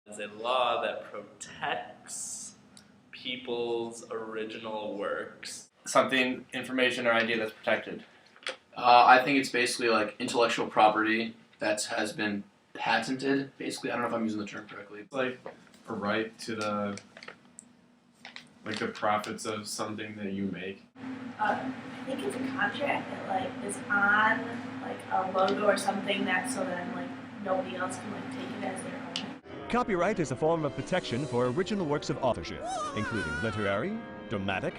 It's a law that protects people's original works. Something, information, or idea that's protected. I think it's basically like intellectual property that has been patented. Basically, I don't know if I'm using the term correctly. It's like a right to the profits of something that you make. I think it's a contract that like is on like a logo or something that so then like nobody else can like take it as their own. Copyright is a form of protection for original works of authorship, including literary, dramatic,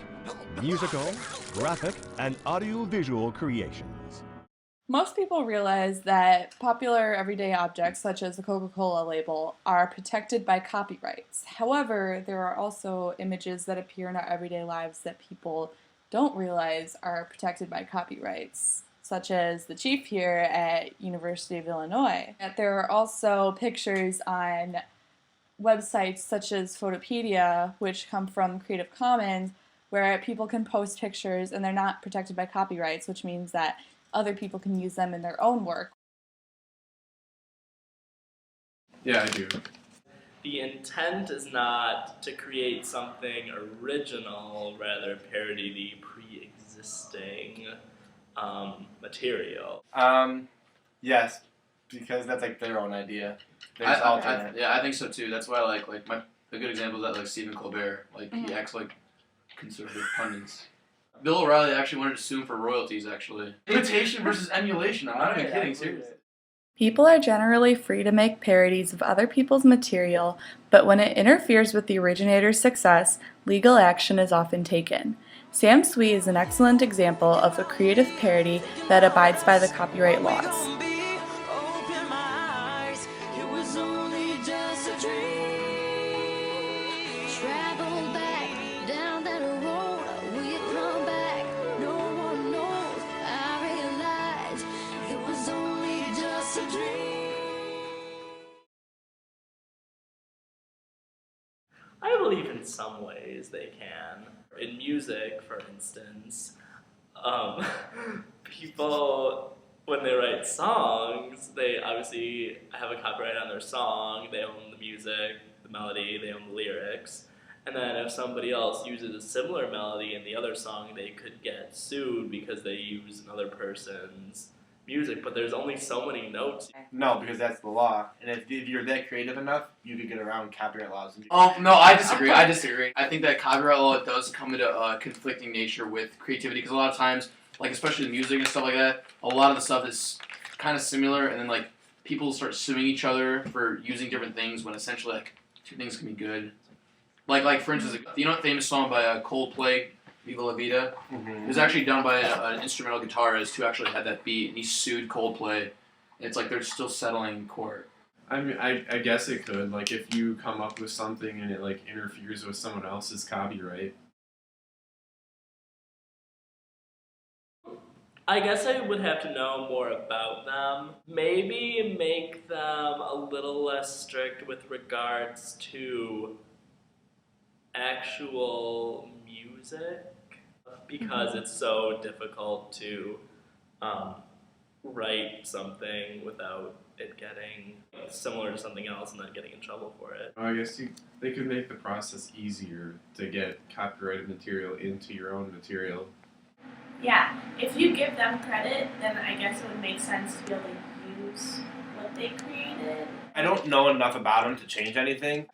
musical, graphic, and audiovisual creations. Most people realize that popular everyday objects, such as the Coca-Cola label, are protected by copyrights. However, there are also images that appear in our everyday lives that people don't realize are protected by copyrights, such as the chief here at University of Illinois. There are also pictures on websites such as Photopedia, which come from Creative Commons, where people can post pictures and they're not protected by copyrights, which means that other people can use them in their own work. Yeah, I do. The intent is not to create something original, rather parody the pre-existing material. Yes, because that's like their own idea. I think so too. That's why a good example is that like Stephen Colbert, he acts like conservative pundits. Bill O'Reilly actually wanted to sue him for royalties, actually. Imitation versus emulation. I'm not even kidding, seriously. People are generally free to make parodies of other people's material, but when it interferes with the originator's success, legal action is often taken. Sam Sweet is an excellent example of a creative parody that abides by the copyright laws. I believe in some ways they can. In music, for instance, people, when they write songs, they obviously have a copyright on their song, they own the music, the melody, they own the lyrics, and then if somebody else uses a similar melody in the other song, they could get sued because they use another person's music, but there's only so many notes. No, because that's the law. And if you're that creative enough, you could get around copyright laws. Oh, no, I disagree. I think that copyright law does come into conflicting nature with creativity, because a lot of times, especially music and stuff like that, a lot of the stuff is kind of similar, and then people start suing each other for using different things when essentially two things can be good. For instance, you know that famous song by Coldplay, Viva La Vida? Mm-hmm. It was actually done by an instrumental guitarist who actually had that beat, and he sued Coldplay. And it's they're still settling in court. I mean, I guess it could. If you come up with something and it interferes with someone else's copyright. I guess I would have to know more about them. Maybe make them a little less strict with regards to actual music, because it's so difficult to write something without it getting similar to something else and then getting in trouble for it. I guess they could make the process easier to get copyrighted material into your own material. Yeah, if you give them credit, then I guess it would make sense to be able to use what they created. I don't know enough about them to change anything.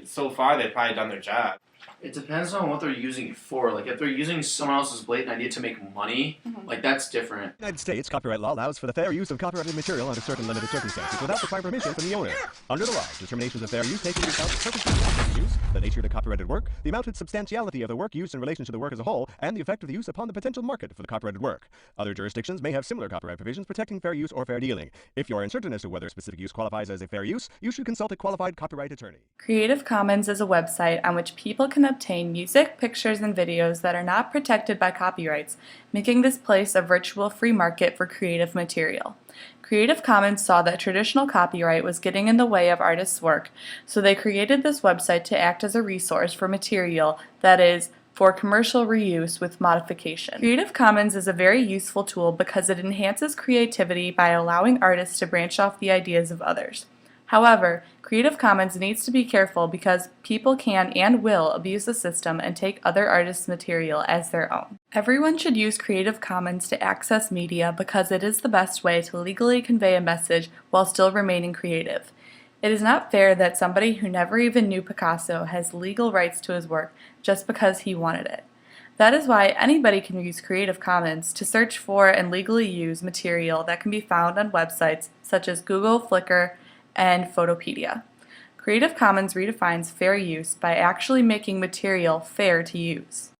So far they've probably done their job. It depends on what they're using it for. If they're using someone else's blatant idea to make money, that's different. The United States copyright law allows for the fair use of copyrighted material under certain limited circumstances without requiring permission from the owner. Under the law, determinations of fair use take into account the circumstances of the use, the nature of the copyrighted work, the amount and substantiality of the work used in relation to the work as a whole, and the effect of the use upon the potential market for the copyrighted work. Other jurisdictions may have similar copyright provisions protecting fair use or fair dealing. If you are uncertain as to whether a specific use qualifies as a fair use, you should consult a qualified copyright attorney. Creative Commons is a website on which people can obtain music, pictures, and videos that are not protected by copyrights, making this place a virtual free market for creative material. Creative Commons saw that traditional copyright was getting in the way of artists' work, so they created this website to act as a resource for material that is for commercial reuse with modification. Creative Commons is a very useful tool because it enhances creativity by allowing artists to branch off the ideas of others. However, Creative Commons needs to be careful because people can and will abuse the system and take other artists' material as their own. Everyone should use Creative Commons to access media because it is the best way to legally convey a message while still remaining creative. It is not fair that somebody who never even knew Picasso has legal rights to his work just because he wanted it. That is why anybody can use Creative Commons to search for and legally use material that can be found on websites such as Google, Flickr, and Photopedia. Creative Commons redefines fair use by actually making material fair to use.